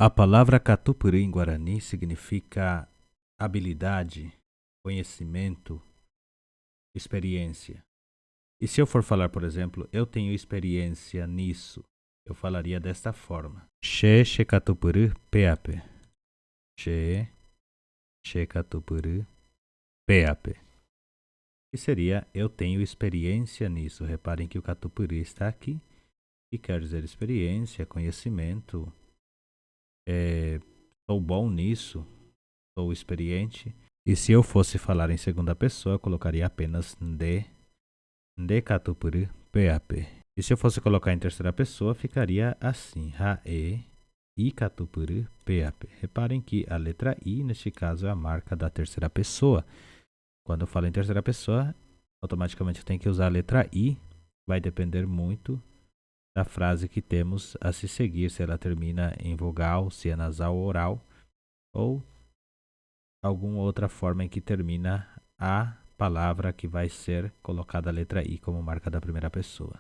A palavra Catupuri em Guarani significa habilidade, conhecimento, experiência. E se eu for falar, por exemplo, eu tenho experiência nisso, eu falaria desta forma. She Catupuri PAP. She Catupuri PAP. Que seria eu tenho experiência nisso. Reparem que o Catupuri está aqui e quer dizer experiência, conhecimento. Sou bom nisso, sou experiente. E se eu fosse falar em segunda pessoa, eu colocaria apenas de Catupuri PAP. E se eu fosse colocar em terceira pessoa, ficaria assim, Rae I Catupuri PAP. Reparem que a letra I, neste caso, é a marca da terceira pessoa. Quando eu falo em terceira pessoa, automaticamente eu tenho que usar a letra I. Vai depender muito da frase que temos a se seguir, se ela termina em vogal, se é nasal ou oral, ou alguma outra forma em que termina a palavra que vai ser colocada a letra I como marca da primeira pessoa.